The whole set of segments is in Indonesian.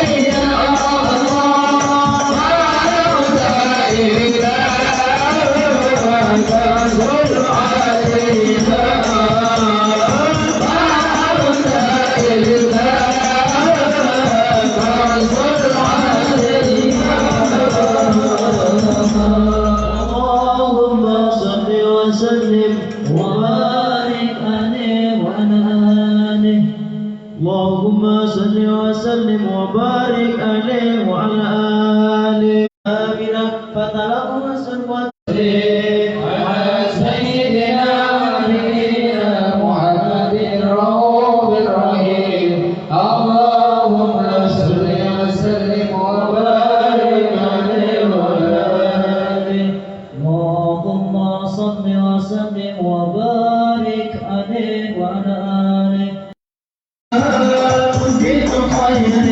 Hey وسلم وبارك عليه وعلى آله آمين. فتلقوا سلوة على سيدنا ونبينا محمد الرؤوف الرحيم. اللهم صل وسلم وبارك عليه وعلى آله. اللهم صل وسلم وبارك عليه وعلى آله. كنت خير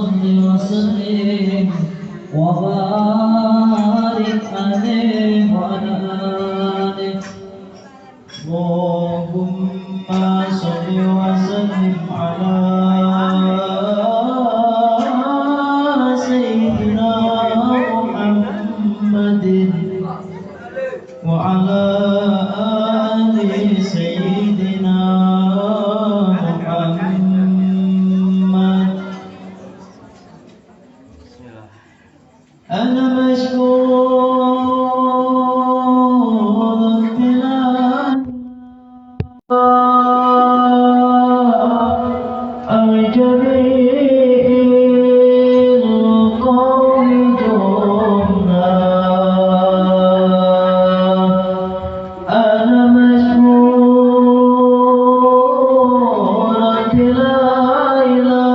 صل وسلم وبارك عليه وعلى آله اللهم صل وسلم على سيدنا محمد وعلى آل سيدنا محمد. أنا مشغول بلا الجميل قوم جمنا أنا مشغول بلا إله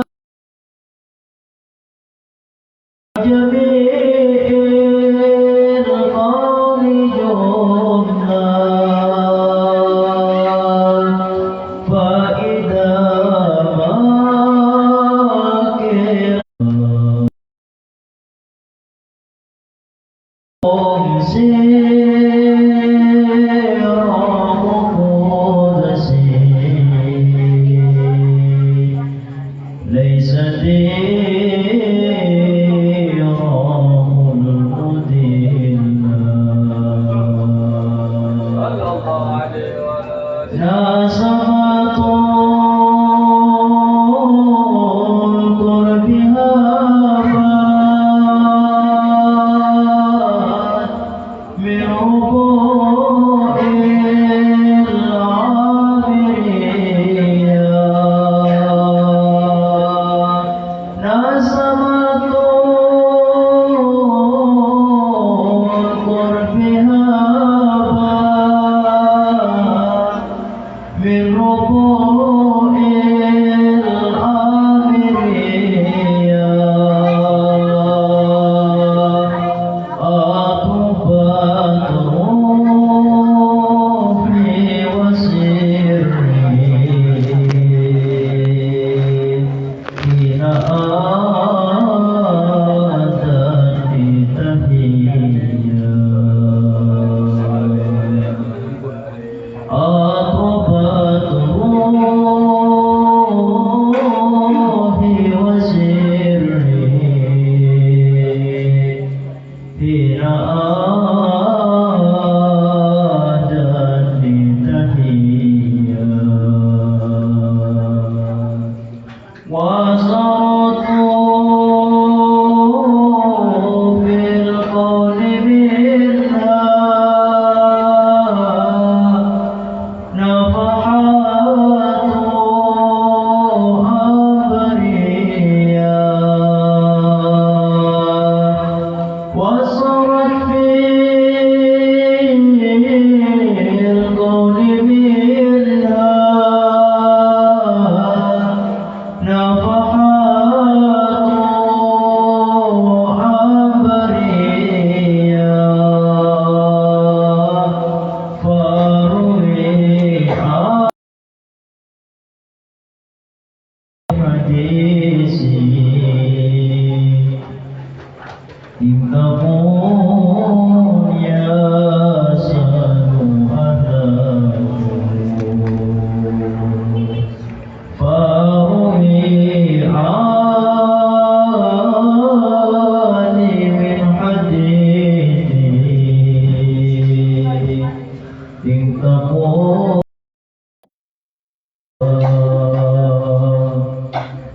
جميل قوم جمنا فإذا ليس ديرهم المدينة ناسمة قربها من ربوع العابرية نسمة قربها من ربوع العابرية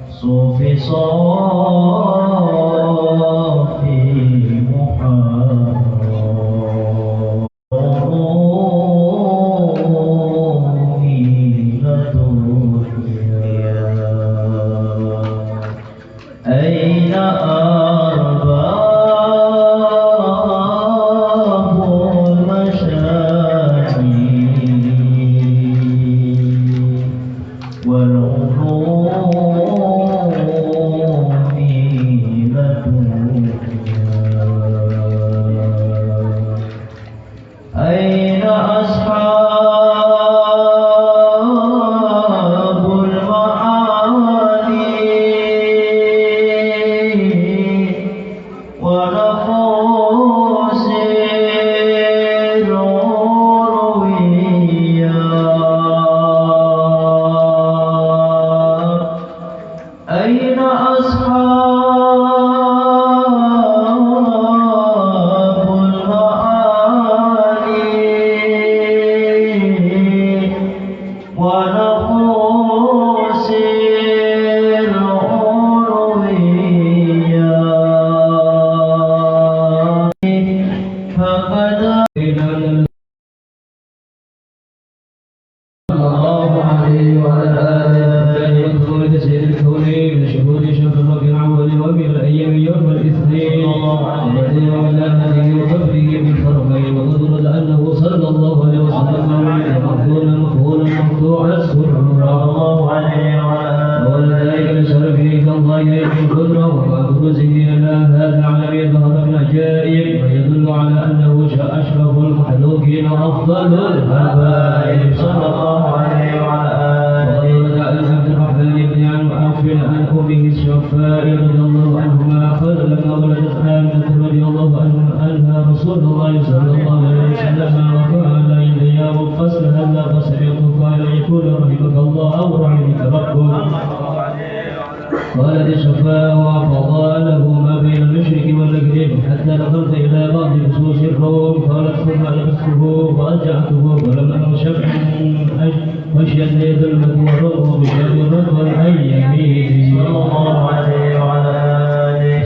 صوفي صافي محمد روحي لدنيا أين أرباب المشاكل أين أصحاب المعالي أنه صلى الله عليه وسلم مقبولا مقبولا مقطوع السر الله عليه وعلى وذلك لشرفه كالله يكون قدره وبروزه إلى هذا العالم ظهر من عجائب ويدل على أنه أشرف المخلوقين وأفضل الحبائب صلى الله عليه وعلى آله وقد عن عبد الرحمن بن عوف عن أمه الشفاء رضي الله عنهما قال لما ولدت آمنة رضي الله عنها رسول الله صلى الله عليه وسلم وقال إلي فصل هذا فسمعت قال يقول رحمك الله أو رحمك ربك قالت الشفاء وقضى له ما بين المشرق والمغرب حتى دخلت إلى بعض نصوص الروم قالت ثم لبسته وأرجعته ولم أرى شفعا خشيت لي ظلمة وروه بشر الرجل أن يميت صلى الله عليه وعلى آله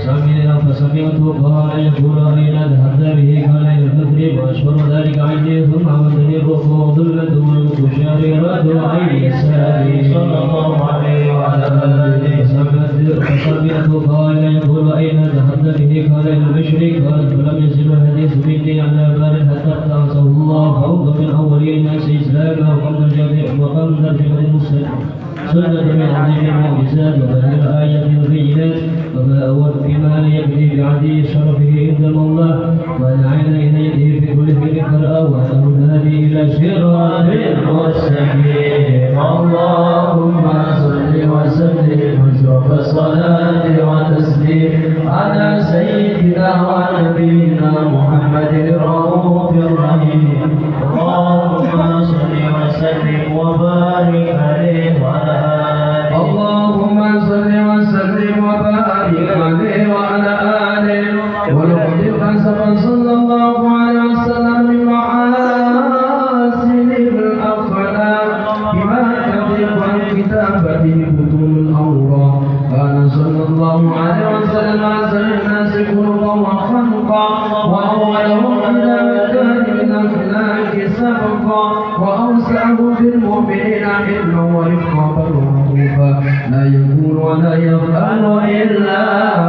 فسمعت قال يقول أين ذهبت به قال إلى المغرب وأشهر ذلك عندي ثم عودني الروح وظلمة وشريرة عن يساري صلى الله عليه وعلى آله فسمعت قال يقول أين ذهبت به قال إلى المشرق قالت فلم يزل الحديث مني على بال حتى ابتعثه الله فوض من أول الناس إسلاما وقم نرجع المسلم سنة من عظيم المعجزات وبين الآية البينات وما أول بما يبني بعدي شرفه عند الله ونعين إليه في كل خير قرأ وأنه الهادي إلى صراط مستقيم اللهم صل وسلم واشرف الصلاة وتسليم على سيدنا ونبينا محمد الرؤوف الرحيم اللهم صل وسلم وبارك عليه وعلى آله اللهم صل وسلم وبارك عليه وعلى آله ولقد كسب صلى الله عليه وسلم من محاسن الأخلاق بما تطيق عن كتابته بطون الأوراق كان صلى الله عليه وسلم أحسن الناس خلقا وخلقا وأولهم إلى مكان من الأخلاق سبقا وأوسعه بالمؤمنين حلما ورفقا بالرؤوفا لا يكون ولا يفعل إلا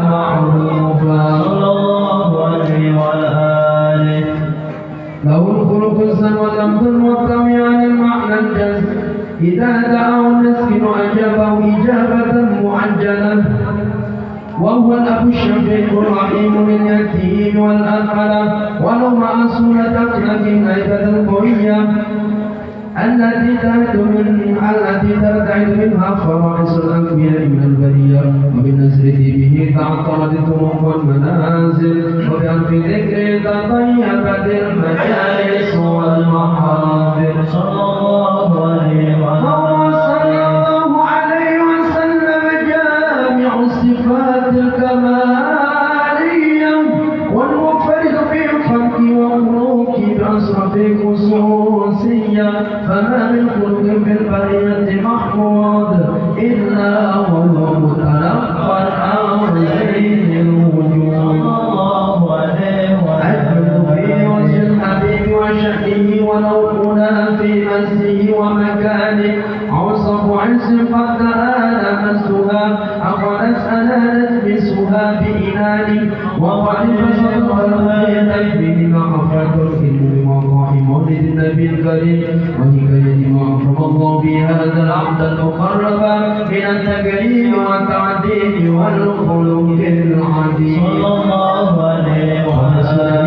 معروفا صلى الله عليه وعلى آله له الخلق الحسن واللفظ المحكم عن المعنى الجزم إذا دعاه المسكين أجابه إجابة معجلة وهو الأب الشفيق الرحيم لليتيم والأرملة ولو مع سنة أخلاق الهيبة القوية التي ترتعد منها فرائص الأنبياء من البرية وبنزرته به تعطرت الطرق والمنازل وبأنف ذكره تطيبت المجالس والمحافل صلى الله عليه وعلى هو صلى الله عليه وسلم جامع الصفات الكمالية والمنفرد في الخلق والملوك بأشرف خصوصية فما من خلق في البرية محمود إلا وهو متلقى عن زين الوجود الله عليه أجمل في وجه الحبيب وشأنه ونورنا في مسه ومكانه أوصف عز قد آلمسها أخذت أنانت بسها بإناني وقد بسط الخير به معرفة العلم وقاح مولد النبي الكريم وهكذا ما أكرم الله بهذا العبد المقرب من التكريم والتعديل والخلق العظيم صلى الله عليه وسلم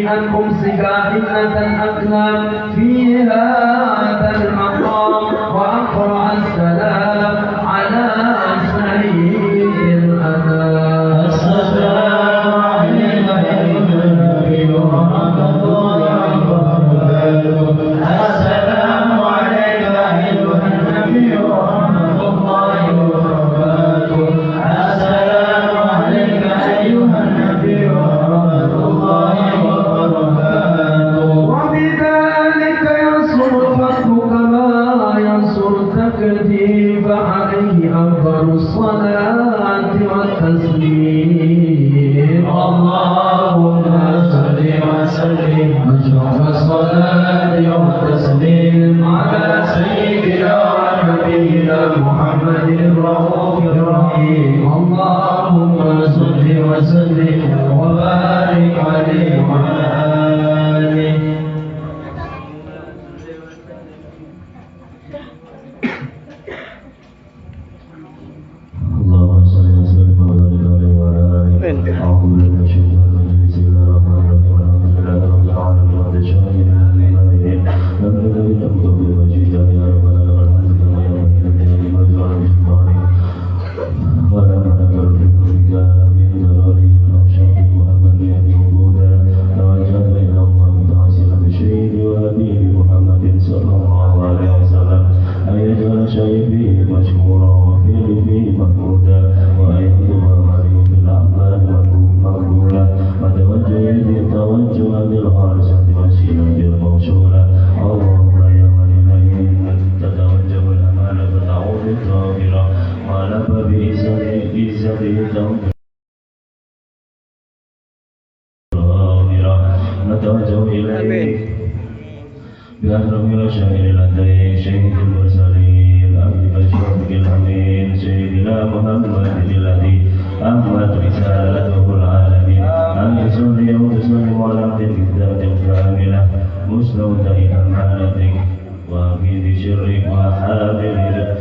أن أمسك فتنة الأقلام في هذا المقام وأقرأ السلام على سيد الأنام السلام عليك أيها النبي ورحمة الله وبركاته السلام عليك أيها النبي ورحمة الله وبركاته السلام عليك أيها النبي ورحمة الله وبركاته وبذلك يصل الفتح الخالصة وسيلة الموصولة اللهم يا من إليه تتوجه الأمانة تعود الظاهرة ولف بعزته تغفر الظاهرة نتوجه إليك بأكرم الأشاعر لديك شهيد المرسلين أبيك الشرفك الأمين سيدنا محمد الذي أمت رسالته العالمين أن تصلي وتسلم على عبدك الذات الكاملة مستودع أمانتك وحفيظ شرك وحامل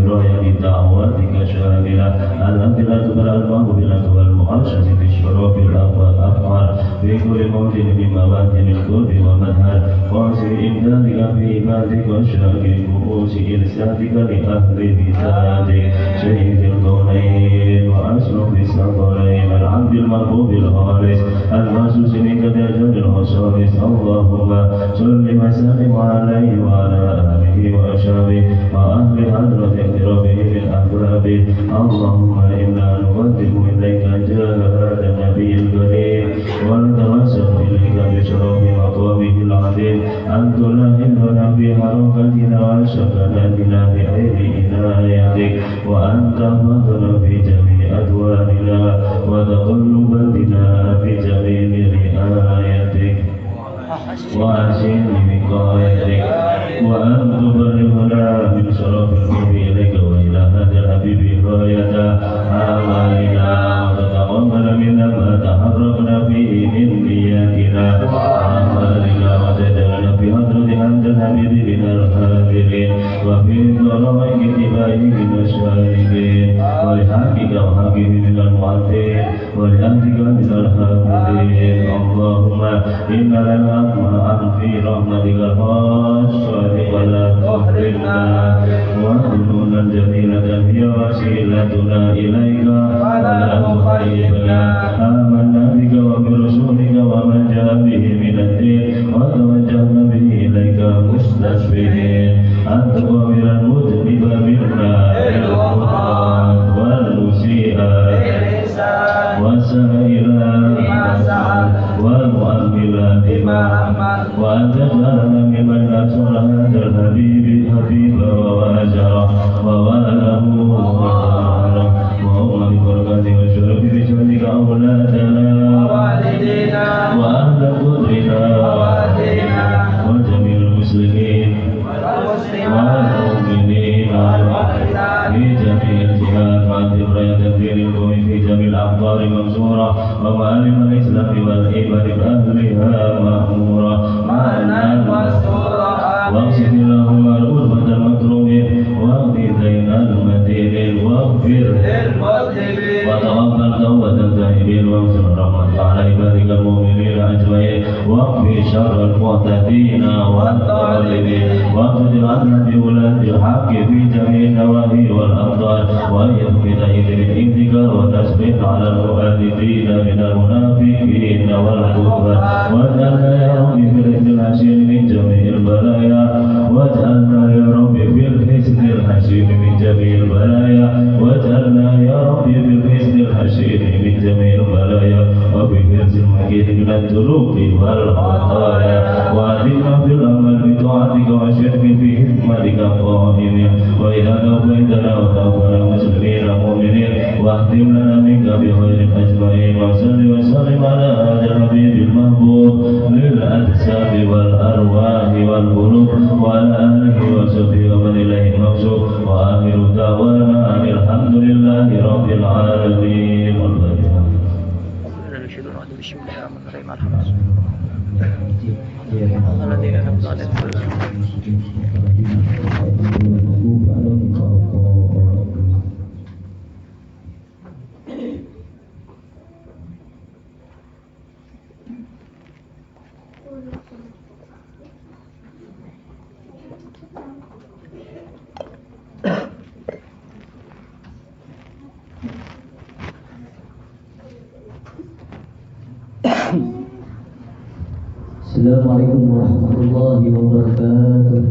راية دعواتك شاملة التي لا تبرأ المغفرة والمؤسسة في الشرف الأفعال في كل موطن بمواطن القرب ومنهل قاصر إمدادك في عبادك وشاكر كؤوس إرسالك لأهل بذاتك سيد الكونين وأشرف الثقلين العبد المرغوب الخالص المخصوص منك درجات الخصائص اللهم صل وسلم عليه وعلى آله وأصحابه وأهل حضرة اقترابه من أحبابه اللهم إنا نقدم إليك جاه هذا النبي الكريم ونتوسل إليك بشرف مقامه العظيم أن تلاحقنا في حركتنا وسكناتنا بعين عنايتك وأن تحفظنا في جميع أدوارنا وتقلباتنا في جميع رعايتك وأحسن وقايتك وأن تبلغنا من شرف الحب إليك وإلى هذا الحبيب غاية آمالنا وتتقبل منا ما تحركنا فيه من نياتنا آمالنا وتجعلنا في حضرة هذا الحبيب من الحاضرين وفي طرائق اتباعه من الشاركين ولحقك وحقه من المعدين ولأهلك من الحامدين اللهم إنا لنا أطمع في رحمتك الخاصة ولا تحرمنا وذنونا جميلة هي وسيلتنا إليك ولا تخيبنا آمنا بك وبرسولك ومن جاء به من الدين وتوجهنا به إليك مستشفعين أن تغفر المذنب منا بالغفران والمسيء والسائل والمؤمل بما وأن تجعلنا ممن نصر هذا الحبيب وواجره وواله وواله وهم ببركة والشرف بشرفك أولادنا ووالدينا وأهل قدرنا ووالدينا وجميع المسلمين والمؤمنين في جميع الجهات وأنت راية الدين القوي في جميع الأقطار منصورة ومعالم الإسلام والإيمان بأهلها مأمورة معنا مسرورة واغفر اللهم الغربة المكرومين واغفر دين المدينين واغفر للمذنبين وتقبل توبة التائبين واغفر رحمة على عبادك المؤمنين أجمعين واغفر شر المعتدين والظالمين واغفر عنا بولاة الحق في جميع النواحي والأمطار وأيد بتأييد من عندك وتسبيح على المؤلفين من المنافقين والكفار واجعلنا يا رب في الحسن الحسين من جميع البلايا واجعلنا يا رب في الحسن الحسين من جميع البلايا واجعلنا يا رب في الحسن الحسين من جميع البلايا وبحفظ المكين من الذنوب والخطايا وأدمنا في الأمل بطاعتك وشرك في حكمتك قائمين وإذا توفيتنا وتوفنا مسلمين مؤمنين واختم لنا منك بخير أجمعين وصل وسلم على هذا الحبيب المحبوب للأجساد والأرواح والقلوب وعلى آله وصحبه ومن إليه الموصول وآخر دعوانا أن الحمد لله رب العالمين والفاتحة. بسم الله الرحمن الرحيم الذين أنعمت عليهم Assalamualaikum warahmatullahi wabarakatuh.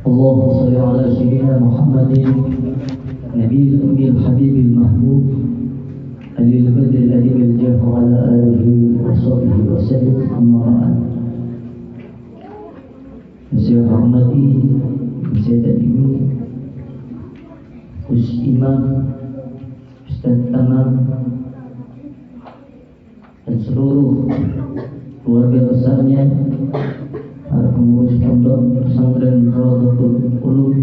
Allahumma salli ala sayyidina Muhammadin Nabiyil Ummiyil Habibil Mahbub saya dan Ibu, Gus Imam, Ustaz Tamam, dan seluruh keluarga besarnya, para pengurus pondok pesantren Rawdatul Ulum,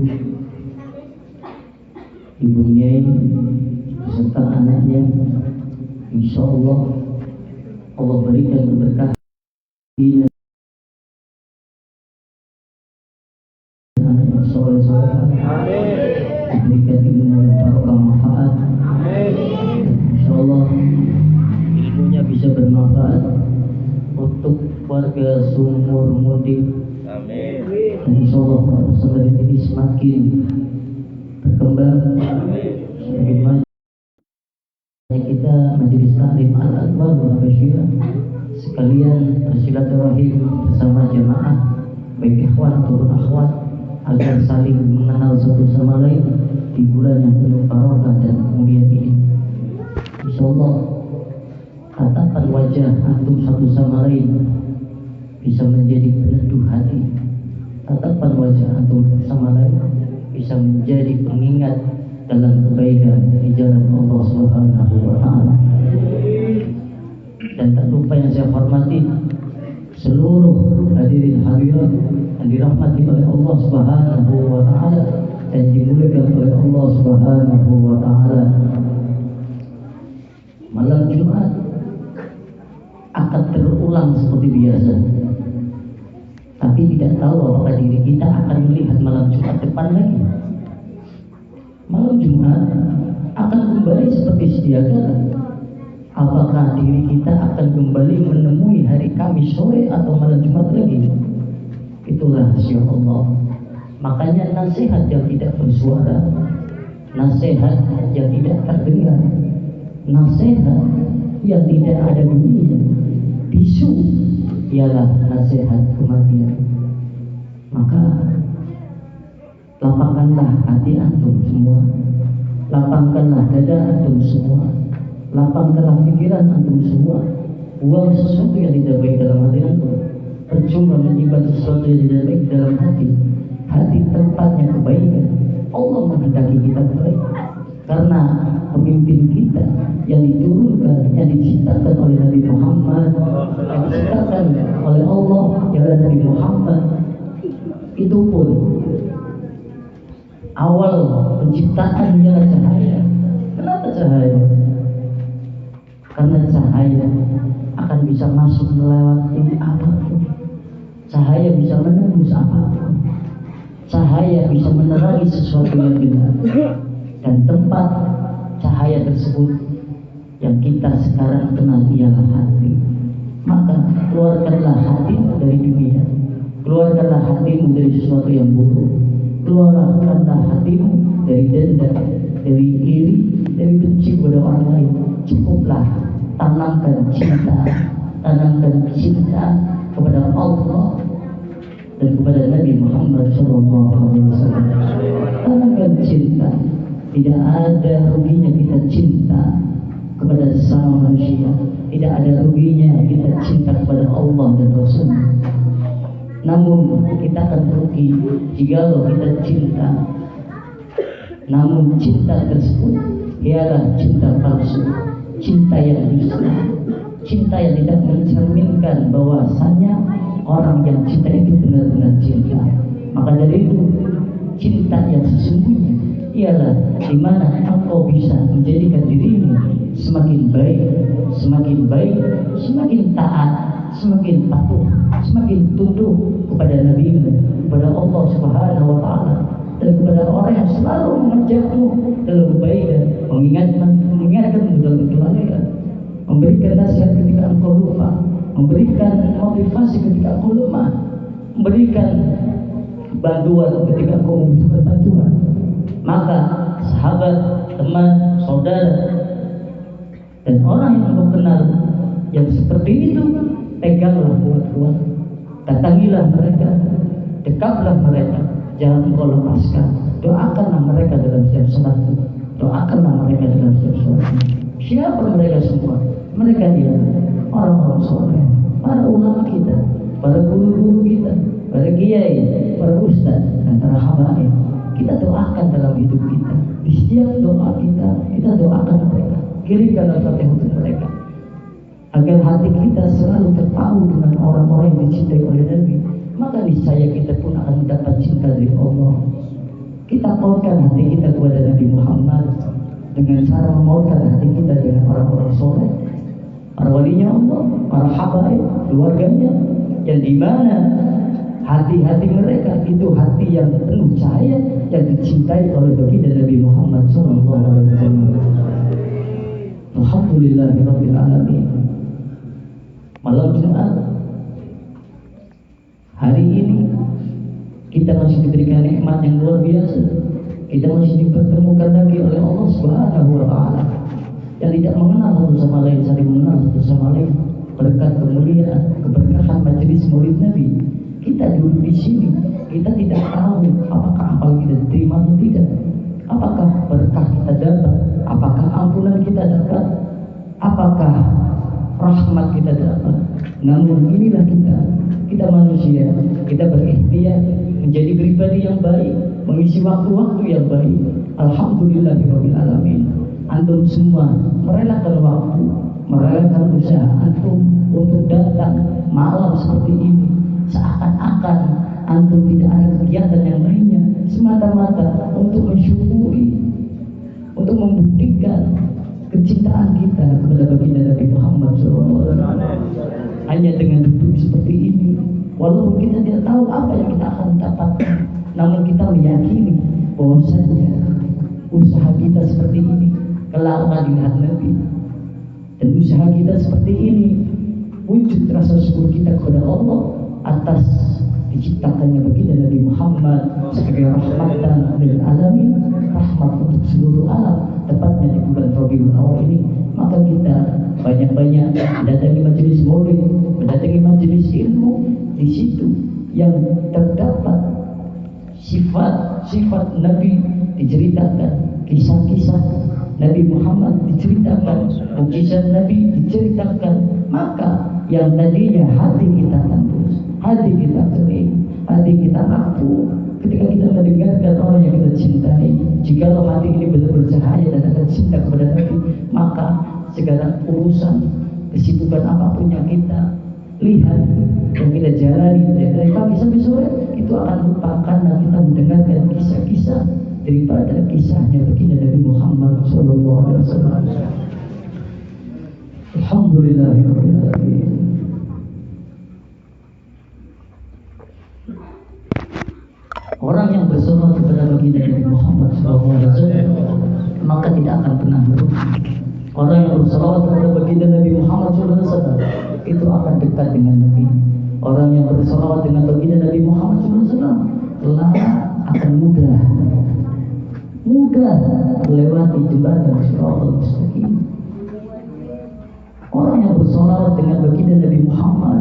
Ibu Nyai beserta anaknya. Insya Allah Allah berikan keberkahan anak yang soleh-soleh, diberikan ilmu yang barokah manfaat. Insya Allah ilmunya bisa bermanfaat untuk warga Sumur Mudik. Dan insya Allah pesantren ini semakin berkembang, semakin maju. Kita Majelis Taklim Al-Akbar Al-Basyirah sekalian bersilaturahim bersama jamaah, baik ikhwan ataupun akhwat, agar saling mengenal satu sama lain di bulan yang penuh barokah dan mulia ini. Insyaallah tatapan wajah antum satu sama lain bisa menjadi peneduh hati. Tatapan wajah antum sama lain bisa menjadi pengingat dalam kebaikan di jalan Allah Subhanahu wa Ta'ala. Dan tak lupa yang saya hormati seluruh hadirin hadirat yang dirahmati oleh Allah Subhanahu wa Ta'ala dan dimuliakan oleh Allah Subhanahu wa Ta'ala. Malam Jumat akan terulang seperti biasa, tapi tidak tahu apakah diri kita akan melihat malam Jumat depan lagi. Malam Jumat akan kembali seperti sedia kala. Apakah diri kita akan kembali menemui hari Kamis sore atau malam Jumat lagi? Itu rahasia Allah. Makanya nasihat yang tidak bersuara, nasihat yang tidak terdengar, nasihat yang tidak ada bunyinya, bisu, ialah nasihat kematian. Maka lapangkanlah hati antum semua, lapangkanlah dada antum semua, lapangkanlah pikiran antum semua. Buang sesuatu yang tidak baik dalam hati antum. Percuma menyimpan sesuatu yang tidak baik dalam hati. Hati tempatnya kebaikan. Allah menghendaki kita baik, karena pemimpin kita yang diturunkan, yang diciptakan oleh Nabi Muhammad, yang diciptakan oleh Allah, yang Nabi Muhammad, itu pun awal penciptaan ialah cahaya. Kenapa cahaya? Karena cahaya akan bisa masuk melewati apapun. Cahaya bisa menembus apapun. Cahaya bisa menerangi sesuatu yang gelap. Dan tempat cahaya tersebut yang kita sekarang kenal ialah hati. Maka keluarkanlah hatimu dari dunia, keluarkanlah hatimu dari sesuatu yang buruk, keluarkanlah hatimu dari dendam, dari iri, dari benci kepada orang lain. Cukuplah tanamkan cinta kepada Allah dan kepada Nabi Muhammad SAW. Tanamkan cinta. Tidak ada ruginya kita cinta kepada sesama manusia. Tidak ada ruginya kita cinta kepada Allah dan Rasul. Namun kita akan rugi jika kita cinta, namun cinta tersebut ialah cinta palsu, cinta yang dusta, cinta yang tidak mencerminkan bahwasanya orang yang cinta itu benar-benar cinta. Maka dari itu, cinta yang sesungguhnya ialah di mana engkau bisa menjadikan dirimu semakin baik, semakin taat, semakin patuh, semakin tunduk kepada Nabi, kepada Allah Subhanahu wa Ta'ala, dan kepada orang yang selalu mengajakmu dalam kebaikan, mengingatkanmu dalam kelalaian, memberikan nasihat ketika engkau lupa, memberikan motivasi ketika engkau lemah, memberikan bantuan ketika engkau membutuhkan bantuan. Maka sahabat, teman, saudara, dan orang yang engkau kenal yang seperti itu, peganglah kuat-kuat, datangilah mereka, dekaplah mereka, jangan engkau lepaskan. Doakanlah mereka dalam setiap salatmu, doakanlah mereka dalam setiap salatmu. Siapa mereka semua? Mereka dia orang-orang soleh, para ulama kita, para guru-guru kita, para kiai, para ustaz, dan para habaib. Kita doakan dalam hidup kita. Di setiap doa kita doakan mereka. Kirimkan Al-Fatihah untuk mereka, agar hati kita selalu terpaut dengan orang-orang yang dicintai oleh Nabi. Maka niscaya kita pun akan mendapat cinta dari Allah. Kita pautkan hati kita kepada Nabi Muhammad dengan cara memautkan hati kita dengan orang-orang soleh, para walinya Allah, para habaib, keluarganya, yang dimana hati-hati mereka itu hati yang penuh cahaya, yang dicintai oleh baginda Nabi Muhammad SAW. Alhamdulillahirabbil alamin. Malam Jumat hari ini kita masih diberikan nikmat yang luar biasa. Kita masih dipertemukan lagi oleh Allah Subhanahu wa taala yang tidak mengenal satu sama lain, saling mengenal satu sama lain. Berkat kemuliaan, keberkahan majelis Maulid Nabi. Kita duduk di sini, kita tidak tahu apakah amal kita diterima atau tidak. Apakah berkah kita dapat? Apakah ampunan kita dapat? Apakah rahmat kita dapat? Namun inilah kita manusia, kita berikhtiar menjadi pribadi yang baik, mengisi waktu-waktu yang baik. Alhamdulillahirabbil alamin. Antum semua merelakan waktu, merelakan usaha antum untuk datang malam seperti ini, seakan-akan antum tidak ada kegiatan yang lainnya, semata-mata untuk mensyukuri, untuk membuktikan kecintaan kita kepada baginda Nabi Muhammad SAW. Hanya dengan duduk seperti ini, walaupun kita tidak tahu apa yang kita akan dapatkan, namun kita meyakini bahwasanya usaha kita seperti ini kelak akan dilihat Nabi, dan usaha kita seperti ini wujud rasa syukur kita kepada Allah atas diciptakannya baginda Nabi Muhammad sebagai rahmatan lil alamin, rahmat untuk seluruh alam, tepatnya di bulan Rabiul Awal ini. Maka kita banyak-banyak mendatangi majelis maulid, mendatangi majelis ilmu. Di situ yang terdapat sifat-sifat Nabi diceritakan, kisah-kisah Nabi Muhammad diceritakan, mukjizat Nabi diceritakan. Maka yang tadinya hati kita tandus, hati kita kering, hati kita rapuh ketika kita mendengarkan orang yang kita cintai. Jikalau hati ini benar bercahaya dan akan cinta kepada Nabi, maka segala urusan, kesibukan apapun yang kita lihat, yang kita jalani dari pagi sampai sore, itu akan lupakan dan kita mendengarkan kisah-kisah daripada kisahnya baginda Nabi Muhammad SAW. Alhamdulillahirabbil alamin. Orang yang bersolawat kepada baginda Nabi Muhammad SAW maka tidak akan pernah merugi. Orang yang bersolawat kepada baginda Nabi Muhammad SAW itu akan dekat dengan Nabi. Orang yang bersolawat dengan baginda Nabi Muhammad SAW kelak akan mudah melewati jembatan Shiratal Mustaqim. Orang yang bersolawat dengan baginda Nabi Muhammad,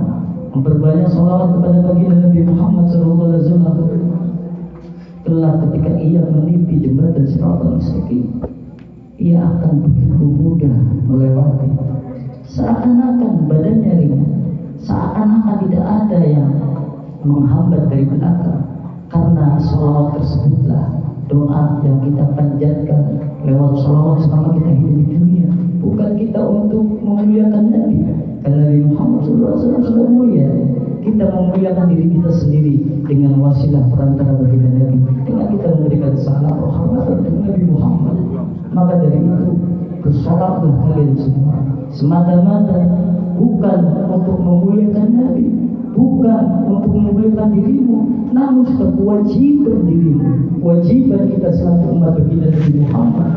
memperbanyak solawat kepada baginda Nabi Muhammad SAW, kelak ketika ia meniti jembatan Shiratal Mustaqim, ia akan begitu mudah melewati. Seakan-akan badannya ringan, seakan-akan tidak ada yang menghambat dari belakang. Karena sholawat tersebutlah doa yang kita panjatkan lewat sholawat selama kita hidup di dunia. Bukan kita untuk memuliakan Nabi, karena Nabi Muhammad SAW sudah mulia. Kita memuliakan diri kita sendiri dengan wasilah perantara baginda Nabi, dengan kita memberikan salam hormat untuk Nabi Muhammad. Maka dari itu bersolatlah kalian semua semata-mata bukan untuk memuliakan Nabi, bukan untuk memuliakan dirimu, namun sudah kewajiban dirimu, kewajiban kita selaku umat baginda Nabi Muhammad.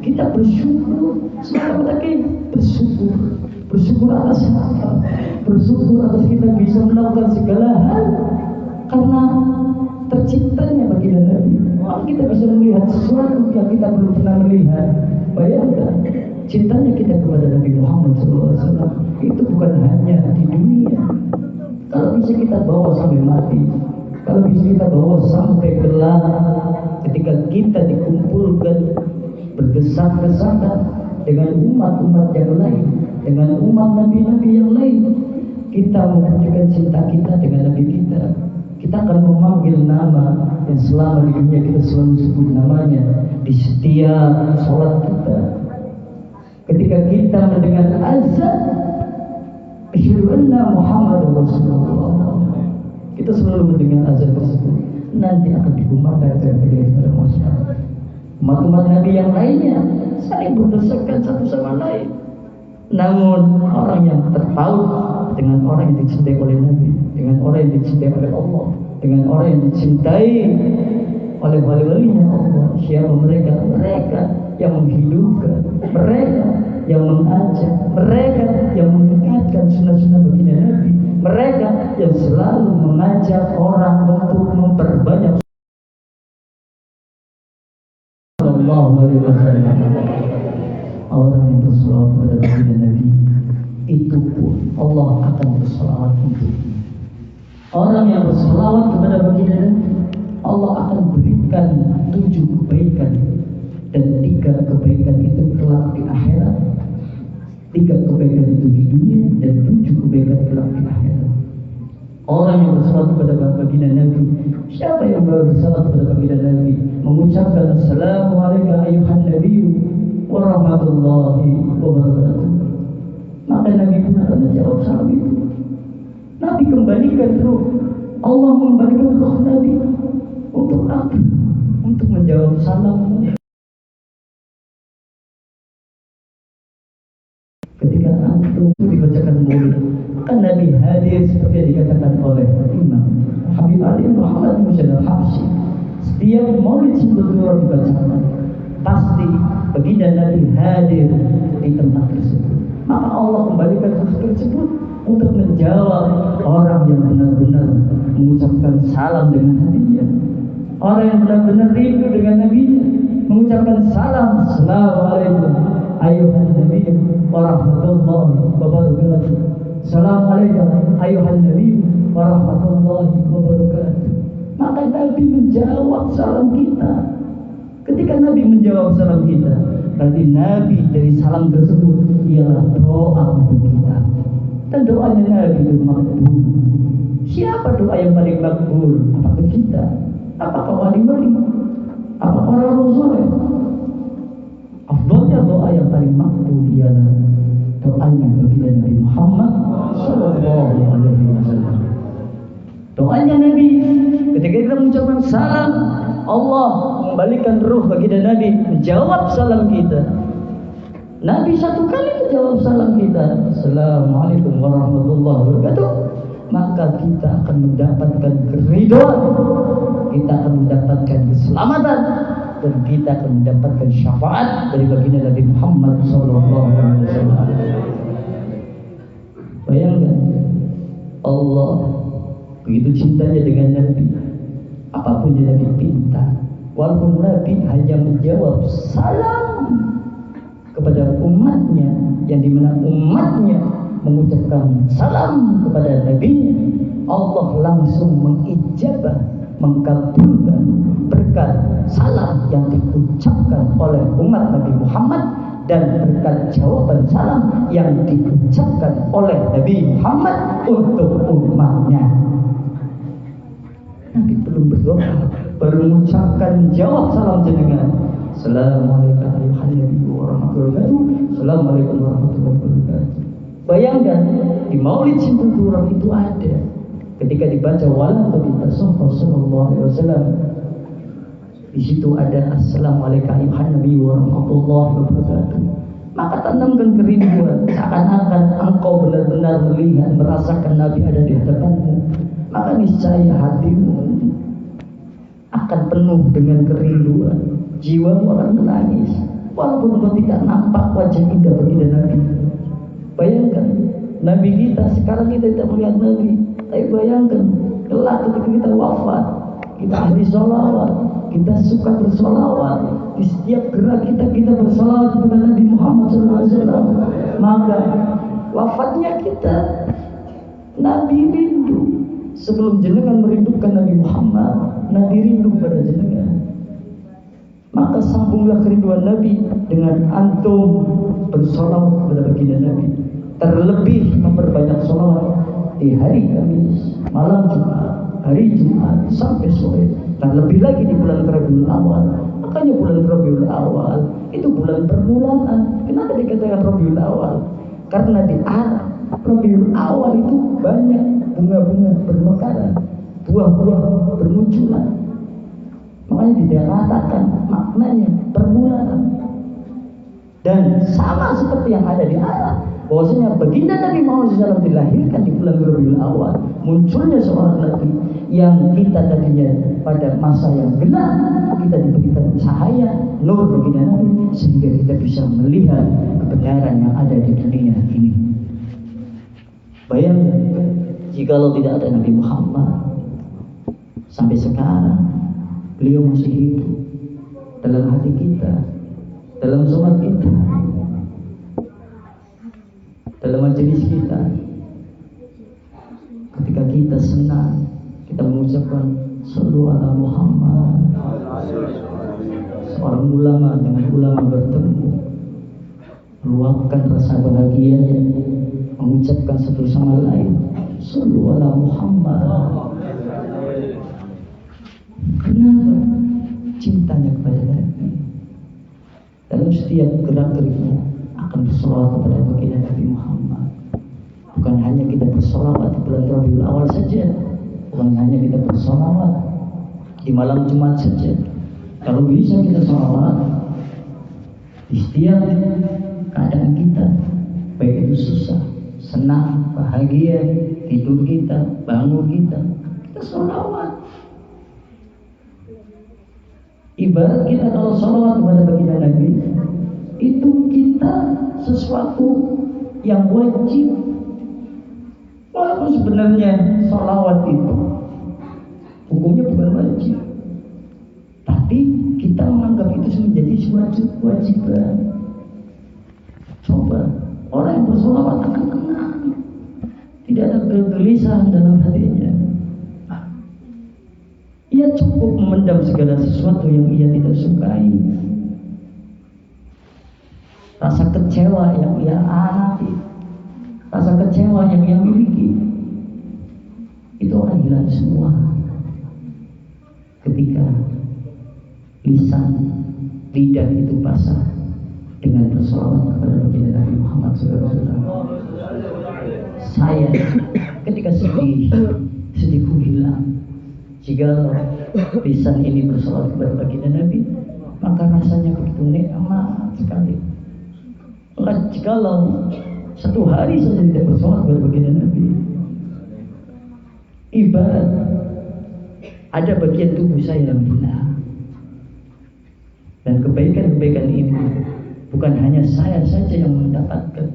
Kita bersyukur, semata-mata kita bersyukur atas apa? Bersyukur atas kita bisa melakukan segala hal karena terciptanya baginda Nabi. Kita bisa melihat sesuatu yang kita belum pernah melihat. Bayangkan cintanya kita kepada Nabi Muhammad SAW itu bukan hanya di dunia. Kalau bisa kita bawa sampai mati, kalau bisa kita bawa sampai kelak, ketika kita dikumpulkan berdesak-desakan dengan umat-umat yang lain, dengan umat nabi-nabi yang lain, kita membuktikan cinta kita dengan Nabi kita. Kita akan memanggil nama yang selama di dunia kita selalu sebut namanya di setiap sholat kita. Ketika kita mendengar azan, asyhadu anna Muhammadar Rasulullah, kita selalu mendengar azan tersebut. Nanti akan dikumandangkan kepada masyarakat. Umat-umat Nabi yang lainnya saling berdesakan satu sama lain. Namun orang yang terpaut dengan orang yang dicintai oleh Nabi, dengan orang yang dicintai oleh Allah, dengan orang yang dicintai oleh wali-walinya Allah, siapa mereka? Mereka yang menghidupkan, mereka yang mengajak, mereka yang mengingatkan sunnah-sunnah baginda Nabi, mereka yang selalu mengajak orang untuk memperbanyak sallallahu alaihi wasallam. Orang yang berselawat kepada baginda Nabi, itu pun Allah akan berselawat untuknya. Orang yang berselawat kepada baginda Nabi, Allah akan berikan 7 kebaikan, dan 3 kebaikan itu kelak di akhirat. 3 kebaikan itu di dunia dan 7 kebaikan kelak di akhirat. Orang yang berselawat kepada baginda Nabi, siapa yang berselawat kepada baginda Nabi, mengucapkan assalamualaikum ayuhan nabiyyu warahmatullahi wabarakatuh, maka Nabi pun akan menjawab salam itu. Nabi kembalikan ruh, Allah mengembalikan ruh Nabi untuk apa? Untuk menjawab salam. Ketika antum dibacakan maulid, maka Nabi hadir seperti yang dikatakan oleh Imam Habib Ali Muhammad Muhammad Al-Habsyi. Setiap maulid sebelum dibacakan, pasti baginda Nabi hadir di tempat tersebut. Maka Allah kembalikan ruh tersebut untuk menjawab orang yang benar-benar mengucapkan salam dengan hatinya, orang yang benar-benar rindu dengan Nabi-Nya, mengucapkan salam, assalamualaikum ayuhan nabi warahmatullahi wabarakatuh, assalamualaikum ayuhan nabi warahmatullahi wabarakatuh. Maka Nabi menjawab salam kita. Ketika Nabi menjawab salam kita, berarti Nabi dari salam tersebut ialah doa untuk kita. Dan doanya Nabi itu makbul. Siapa doa yang paling makbul? Apakah kita? Apakah wali-wali? Apakah orang soleh? Afdalnya doa yang paling makbul ialah doanya baginda Nabi Muhammad sallallahu alaihi wasallam. Doanya Nabi ketika kita mengucapkan salam, Allah mengembalikan ruh baginda Nabi, menjawab salam kita. Nabi satu kali menjawab salam kita, assalamualaikum warahmatullahi wabarakatuh, maka kita akan mendapatkan keridhaan, kita akan mendapatkan keselamatan, dan kita akan mendapatkan syafaat dari baginda Nabi Muhammad SAW. Bayangkan, Allah begitu cintanya dengan Nabi, apapun yang Nabi pinta, walaupun Nabi hanya menjawab salam kepada umatnya, yang dimana umatnya mengucapkan salam kepada Nabi-Nya, Allah langsung mengijabah, mengabulkan berkat salam yang diucapkan oleh umat Nabi Muhammad dan berkat jawaban salam yang diucapkan oleh Nabi Muhammad untuk umatnya. Nabi belum berdoa, baru mengucapkan jawab salam jenengan, assalamualaikum warahmatullahi wabarakatuh, assalamualaikum warahmatullahi wabarakatuh. Bayangkan di Maulid Simpul Turab itu ada, ketika dibaca wala Nabi sallallahu alaihi wasallam, di situ ada assalamualaikum warahmatullahi wabarakatuh. Maka tanamkan kerinduan, seakan-akan engkau benar-benar melihat, merasakan Nabi ada di hadapanmu. Maka niscaya hatimu akan penuh dengan kerinduan, jiwamu akan menangis, walaupun engkau tidak nampak wajah indah baginda Nabi. Bayangkan, Nabi kita, sekarang kita tidak melihat Nabi, tapi bayangkan, kelak ketika kita wafat, kita ahli sholawat, kita suka bersolawat, di setiap gerak kita bersolawat kepada Nabi Muhammad SAW. Maka wafatnya kita, Nabi rindu. Sebelum jenengan merindukan Nabi Muhammad, Nabi rindu pada jenengan. Maka sambunglah kerinduan Nabi dengan antum bersolawat kepada baginda Nabi. Terlebih memperbanyak solawat di hari Kamis, malam Jumat, hari Jumat sampai sore. Nah lebih lagi di bulan Rabiul Awal. Makanya bulan Rabiul Awal itu bulan permulaan. Kenapa dikatakan Rabiul Awal? Karena di Arab Rabiul Awal itu banyak bunga-bunga bermekaran, buah-buah bermunculan. Makanya dikatakan maknanya permulaan. Dan sama seperti yang ada di Arab, bahwasanya baginda Nabi Muhammad SAW dilahirkan di bulan Rabiul Awal. Munculnya seorang Nabi yang kita tadinya pada masa yang gelap, kita diberikan cahaya nur baginda Nabi sehingga kita bisa melihat kebenaran yang ada di dunia ini. Bayangkan jikalau tidak ada Nabi Muhammad, sampai sekarang beliau masih hidup dalam hati kita, dalam sholat kita, dalam majelis kita. Ketika kita senang, kita mengucapkan Shallu ala Muhammad. Seorang ulama dengan ulama bertemu, meluapkan rasa bahagianya, mengucapkan satu sama lain Shallu ala Muhammad. Kenapa? Cintanya kepada Nabi. Dalam setiap gerak-geriknya akan bersolawat kepada baginda Nabi Muhammad. Bukan hanya kita bersolawat di bulan Rabiul Awal saja, bukan hanya kita bersolawat di malam Jumat saja. Kalau bisa kita solawat di setiap keadaan kita, baik itu susah, senang, bahagia, tidur kita, bangun kita solawat. Ibarat kita kalau sholawat kepada baginda Nabi, itu kita sesuatu yang wajib. Walaupun sebenarnya sholawat itu hukumnya bukan wajib, tapi kita menganggap itu menjadi suatu kewajiban. Coba orang yang bersholawat akan tenang, tidak ada kegelisahan dalam hatinya. Ia cukup memendam segala sesuatu yang ia tidak sukai. Rasa kecewa yang ia alami, rasa kecewa yang ia miliki, itu akan hilang semua ketika lisan, lidah itu basah dengan bersolawat kepada baginda Nabi Muhammad SAW. Saya ketika sedihku hilang. Jika lisan ini bersolawat kepada baginda Nabi, maka rasanya begitu nikmat sekali. Jikalau satu hari saja tidak bersolawat kepada baginda Nabi, ibarat ada bagian tubuh saya yang hilang. Dan kebaikan-kebaikan ini bukan hanya saya saja yang mendapatkan,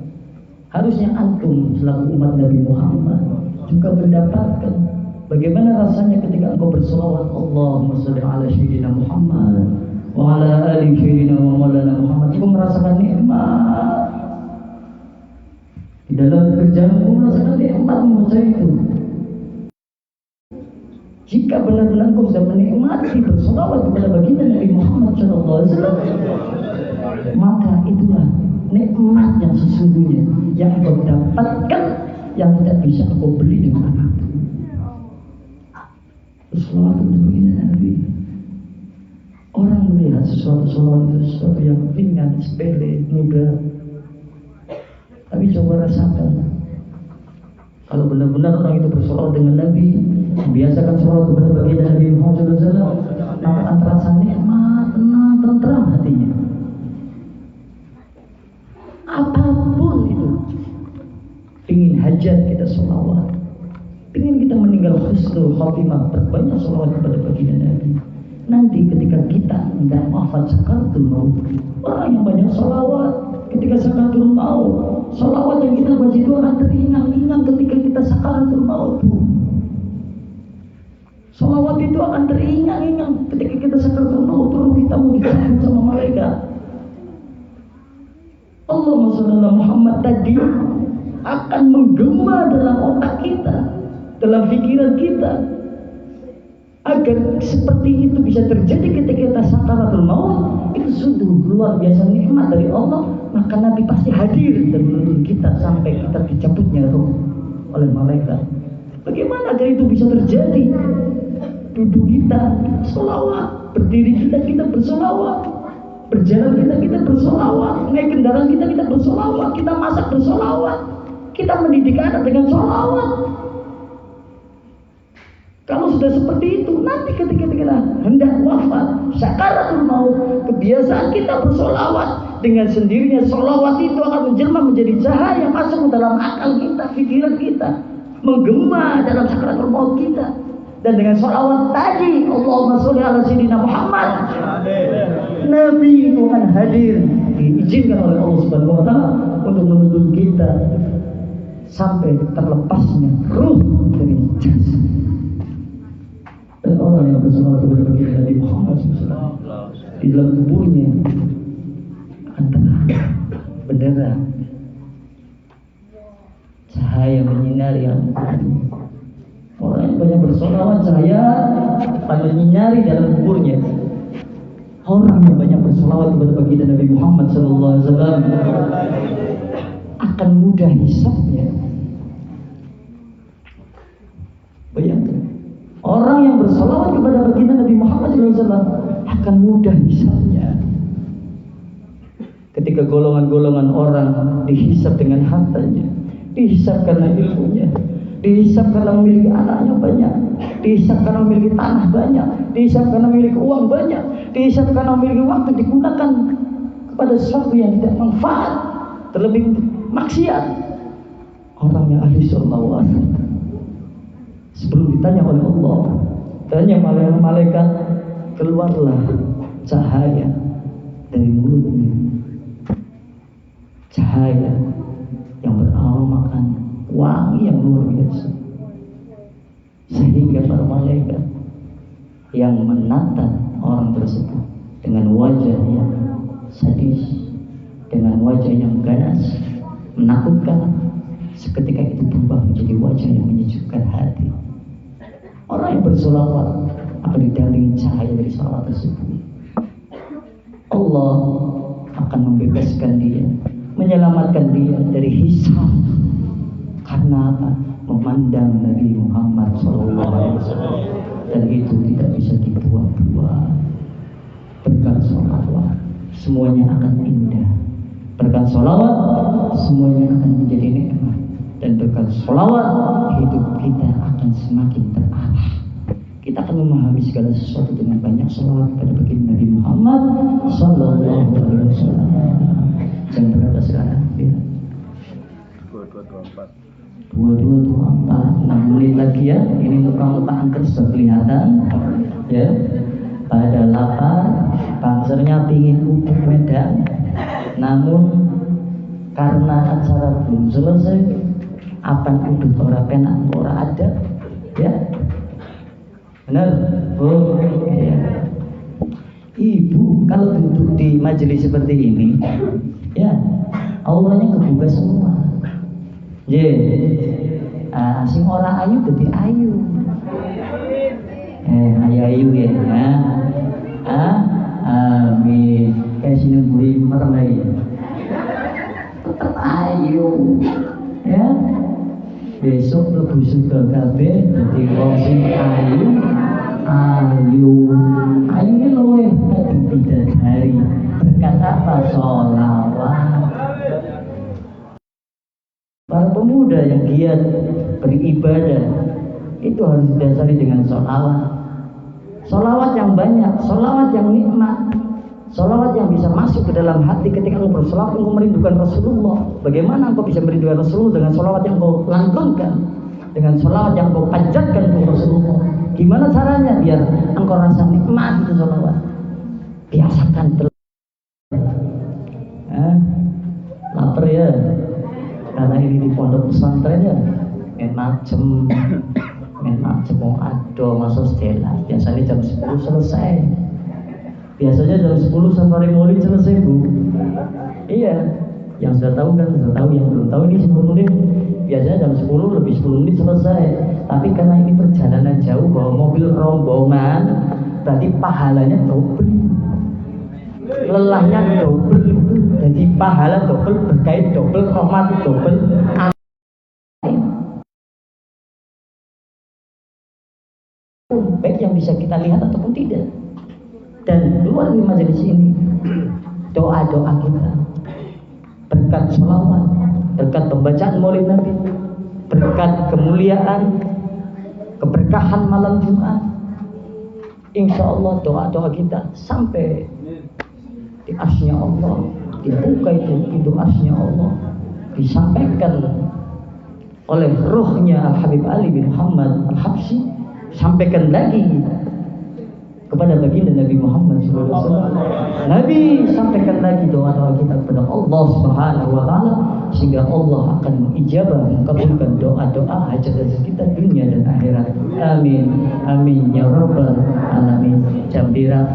harusnya antum selaku umat Nabi Muhammad juga mendapatkan. Bagaimana rasanya ketika engkau bersolawat Allahumma shalli ala sayyidina Muhammad wa ala ali sayyidina wa maulana Muhammad, engkau merasakan nikmat di dalam kerjaan, engkau merasakan nikmat membaca itu. Jika benar-benar engkau bisa menikmati bersolawat kepada baginda Nabi Muhammad SAW, maka itulah nikmat yang sesungguhnya yang engkau dapatkan, yang tidak bisa engkau beli dengan apapun. Selawat kepada baginda Nabi. Orang melihat sesuatu selawat itu sesuatu yang ringan, sepele, mudah. Tapi coba rasakan, kalau benar-benar orang itu bersolawat dengan Nabi, membiasakan selawat kepada baginda Nabi Muhammad SAW, maka akan terasa nikmat, tenang, tentram hatinya. Apapun itu, ingin hajat kita selawat, ingin kita meninggal husnul khotimah, berbanyak sholawat kepada baginda Nabi. Nanti ketika kita tidak wafat sakaratul maut, orang yang banyak sholawat ketika sakaratul maut, sholawat yang kita baca itu akan teringang-ingang ketika kita sakaratul maut. Sholawat itu akan teringang-ingang ketika kita sakaratul maut, ruh kita mau dicabut sama malaikat. Allahumma shalli ala Muhammad tadi akan menggema dalam otak kita, dalam pikiran kita, agar seperti itu bisa terjadi ketika kita sakaratul maut. Itu sungguh luar biasa nikmat dari Allah. Maka Nabi pasti hadir dan menuntun kita sampai kita dicabutnya roh. oleh malaikat. Bagaimana agar itu bisa terjadi? Duduk kita sholawat, berdiri kita bersolawat, berjalan kita bersolawat, naik kendaraan kita bersolawat, kita masak bersolawat, kita mendidik anak dengan solawat. Kalau sudah seperti itu, nanti ketika kita hendak wafat, sakaratul maut, kebiasaan kita bersolawat, dengan sendirinya solawat itu akan menjelma menjadi cahaya masuk ke dalam akal kita, pikiran kita, menggema dalam sakaratul maut kita. Dan dengan solawat tadi, Allahumma sholli ala sayyidina Muhammad, Nabi itu akan hadir, diizinkan oleh Allah Subhanahu wa Ta'ala untuk menuntun kita sampai terlepasnya ruh dari jasad. Dan orang yang bersolawat kepada baginda Nabi Muhammad SAW di dalam tubuhnya antara bendera cahaya menyinari yang orang yang banyak bersolawat cahaya akan menyinari dalam kuburnya. Orang yang banyak bersolawat kepada baginda Nabi Muhammad SAW akan mudah hisabnya. Bayangkan, orang yang bersolawat kepada baginda Nabi Muhammad SAW akan mudah hisabnya. Ketika golongan-golongan orang dihisab dengan hartanya, dihisab karena ilmunya, dihisab karena memiliki anaknya banyak, dihisab karena memiliki tanah banyak, dihisab karena memiliki uang banyak, dihisab karena memiliki waktu digunakan kepada sesuatu yang tidak manfaat, terlebih maksiat. Orang yang ahli sholawat sebelum ditanya oleh Allah, tanya malaikat, keluarlah cahaya dari mulutnya, cahaya yang beraromakan wangi yang luar biasa, sehingga para malaikat yang menatap orang tersebut dengan wajah yang sadis, dengan wajah yang ganas, menakutkan, seketika itu berubah menjadi wajah yang menyejukkan hati. Orang yang bersolawat akan didampingi cahaya dari salawat tersebut. Allah akan membebaskan dia, menyelamatkan dia dari hisab. Karena apa? Memandang Nabi Muhammad SAW. Dan itu tidak bisa dibuat-buat. Berkat sholawat semuanya akan indah. Berkat sholawat semuanya akan menjadi nikmat. Dan berkat sholawat hidup kita akan semakin terarah. Kita akan memahami segala sesuatu dengan banyak sholawat kepada baginda Nabi Muhammad Sallallahu Alaihi Wasallam. Jam berapa sekarang? 22.24, 6 menit lagi ya. Ini muka-muka angker sudah kelihatan ya. Pada lapar, bangsernya pingin uduk Medan, namun karena acara belum selesai, apan uduk ora penak ora ada ya. Benar Bu ya. Ibu kalau duduk di majelis seperti ini ya, auranya kebuka semua. Sing ora ayu dadi ayu. Ayu ya. Amin. Kayak sini beli mermai. Tetap ayu. Ya. Besok lebih suka kabeh dadi wong sing ayu. Ayu ini luwih dadi bidadari. Berkat apa? Sholawat. Para pemuda yang giat beribadah itu harus didasari dengan sholawat. Sholawat yang banyak, sholawat yang nikmat, sholawat yang bisa masuk ke dalam hati. Ketika engkau bersolawat, engkau merindukan Rasulullah. Bagaimana engkau bisa merindukan Rasulullah? Dengan sholawat yang engkau lantunkan, dengan sholawat yang engkau panjatkan ke Rasulullah. Gimana caranya biar engkau rasa nikmat itu sholawat? Biasakan terus. Lapar ya? Karena ini di pondok pesantren ya, main macem mau ado masuk stella. Biasanya jam 10 selesai. Biasanya jam 10 safari maulid selesai Bu. Iya, yang sudah tahu kan sudah tahu, yang belum tahu ini 10 menit. Biasanya jam 10 lebih 10 menit selesai. Tapi karena ini perjalanan jauh bawa mobil rombongan, berarti pahalanya double. Lelahnya double, jadi pahala double, berkait double, rahmat double. baik yang bisa kita lihat ataupun tidak. Dan keluar dari majelis ini, doa-doa kita, berkat sholawat, berkat pembacaan maulid Nabi, berkat kemuliaan, keberkahan malam Jumat, insya Allah doa-doa kita sampai di arsy-Nya Allah, dibuka itu pintu arsy-Nya Allah, disampaikan oleh ruhnya Al-Habib Ali bin Muhammad Al-Habsyi, sampaikan lagi kepada baginda Nabi Muhammad SAW. Nabi sampaikan lagi doa-doa kita kepada Allah Subhanahu wa Ta'ala, sehingga Allah akan mengijabah, mengabulkan doa-doa hajat-hajat kita dunia dan akhirat. Amin, amin ya rabbal alamin. Jam berapa?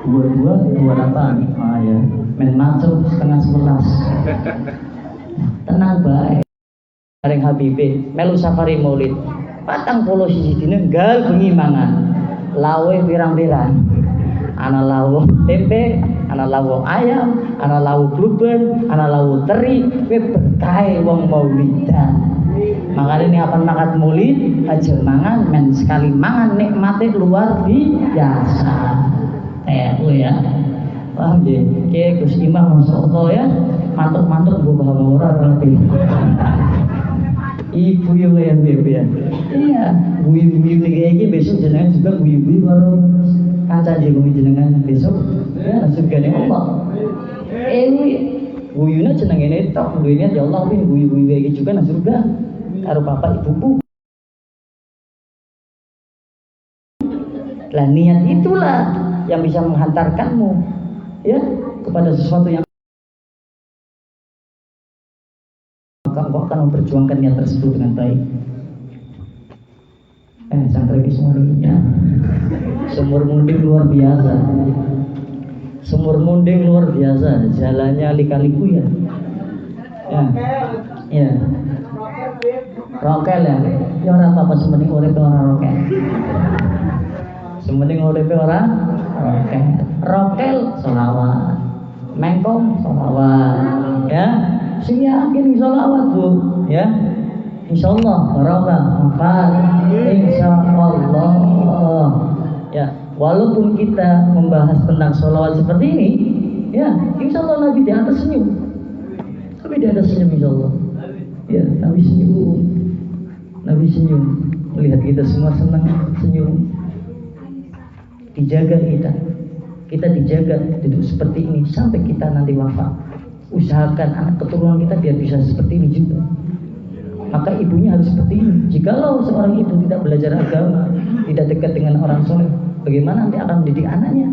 22:28. Ah ya, main macam setengah 11. Tenang baik. Bareng Habibe melu safari maulid. 40 siji dina nggal bengi mangan. Lawe pirang-pirang. Ana lawo tempe, ana lawo ayam, ana lawo glubeng, ana lawo teri, kowe berkahe wong maulidan. Makanya ini akan makan maulid aja mangan, men sekali mangan nikmatnya luar biasa. Ya. Paham ya? Kayak Gus Imam Masyaallah ya, mantuk-mantuk gue bawa orang lebih. Ibu yang bebe ya. Iya, buyu-buyu kayak gini besok jenengan juga buyu-buyu baru kaca jenengan jenengan besok ya surganya Allah. Buyunya jenengan ini tok, buyunya ya Allah pin buyu-buyu kayak juga nang surga. Karo bapak ibuku. Lah niat itulah yang bisa menghantarkanmu ya kepada sesuatu yang engkau akan memperjuangkan niat tersebut dengan baik. Santri semuanya sumur munding luar biasa. Sumur munding luar biasa, jalannya lika-liku ya. Ya. Rokel ya. Ya ora apa-apa sementing urip ora rokel. Sementing urip ora rokel. Rokel selawat. Mengkong selawat. Ya. Sing yakin sholawat Bu, ya. Insyaallah barokah, hafal. Insyaallah. Ya, walaupun kita membahas tentang sholawat seperti ini, ya, insyaallah Nabi di atas senyum. Nabi di atas senyum insyaallah. Ya, Nabi senyum. Nabi senyum melihat kita semua senang, senyum. Dijaga kita. Kita dijaga duduk seperti ini sampai kita nanti wafat. Usahakan anak keturunan kita biar bisa seperti ini juga. Maka ibunya harus seperti ini. Jikalau seorang ibu tidak belajar agama, tidak dekat dengan orang soleh, bagaimana nanti akan mendidik anaknya?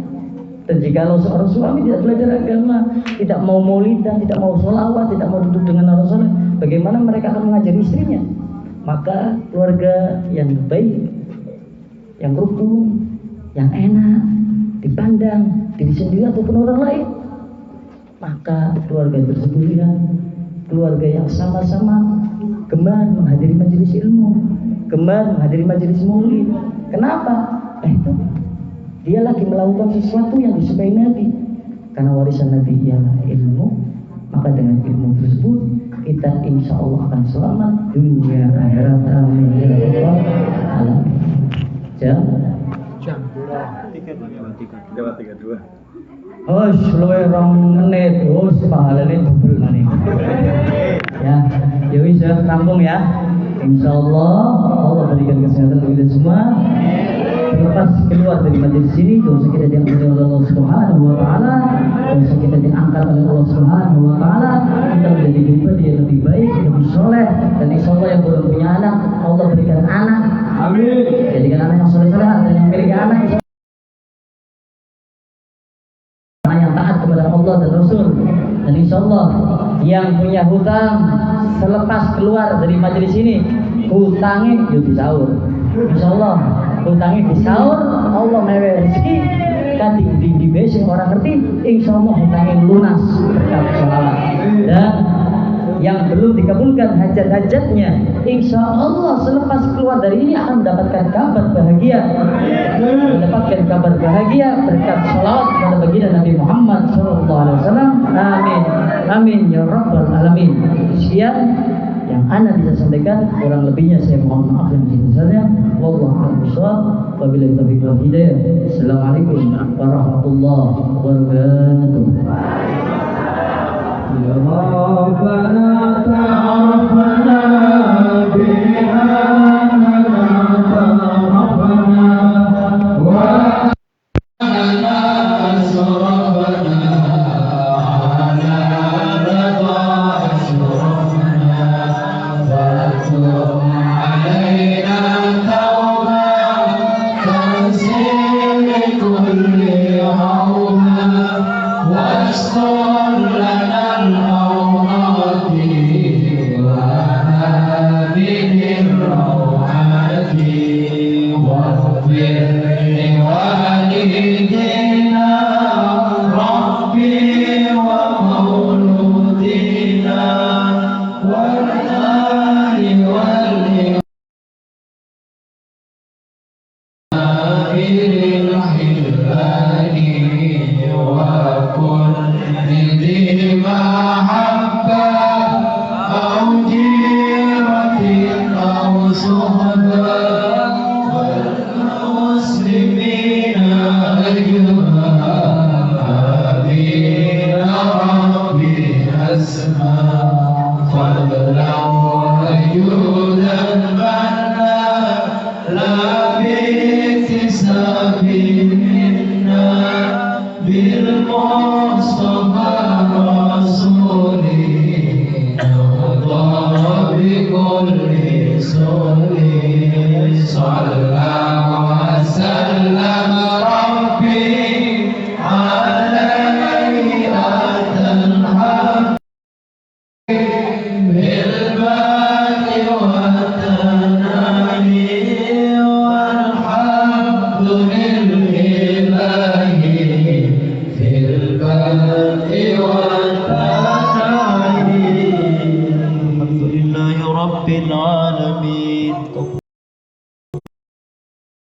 Dan jikalau seorang suami tidak belajar agama, tidak mau maulidan, tidak mau sholawat, tidak mau duduk dengan orang soleh, bagaimana mereka akan mengajari istrinya? Maka keluarga yang baik, yang rukun, yang enak, dipandang diri sendiri ataupun orang lain, maka keluarga tersebut ya keluarga yang sama-sama gemar menghadiri majelis ilmu, gemar menghadiri majelis maulid. Kenapa? Itu dia lagi melakukan sesuatu yang disukai Nabi. Karena warisan Nabi ialah ilmu, maka dengan ilmu tersebut kita insya Allah akan selamat dunia akhirat. Amin ya rabbal alamin. Jam 3:32. Oh, luwe 2 menit. Oh, pahalane double maning. Ya, wis ya rampung ya. Insyaallah Allah berikan kesehatan untuk kita semua. Selepas keluar dari majelis ini, dosa kita diampuni oleh Allah Subhanahu wa Ta'ala, dosa kita diangkat oleh Allah Subhanahu wa Ta'ala, kita menjadi pribadi yang lebih baik, lebih soleh, dan insyaallah yang belum punya anak, Allah berikan anak. Amin. Jadikan anak yang soleh-soleh dan yang memiliki anak yang taat kepada Allah dan Rasul. Dan insyaallah yang punya hutang selepas keluar dari majelis ini, hutangnya yo disaur. Insyaallah hutangnya disaur, Allah mewe rezeki kadang di sing orang ngerti, insyaallah hutangnya lunas berkat sholawat. Dan yang belum dikabulkan hajat-hajatnya, insyaallah selepas keluar dari ini akan mendapatkan kabar bahagia, mendapatkan kabar bahagia berkat sholawat kepada baginda Nabi Muhammad SAW. Amin, amin ya rabbal alamin. Sekian yang yang Anda bisa sampaikan, kurang lebihnya saya mohon maaf yang sebesarnya. Wallahu a'lam bishawab. Wabillahi taufiq wal hidayah. Assalamualaikum warahmatullahi wabarakatuh. Ya Rabbana ta'arafna bi'annana ta'arafna wa anna asrafna ala rida asrafna fa'tum alaina tawbah tansil kulli hawma wasqur lana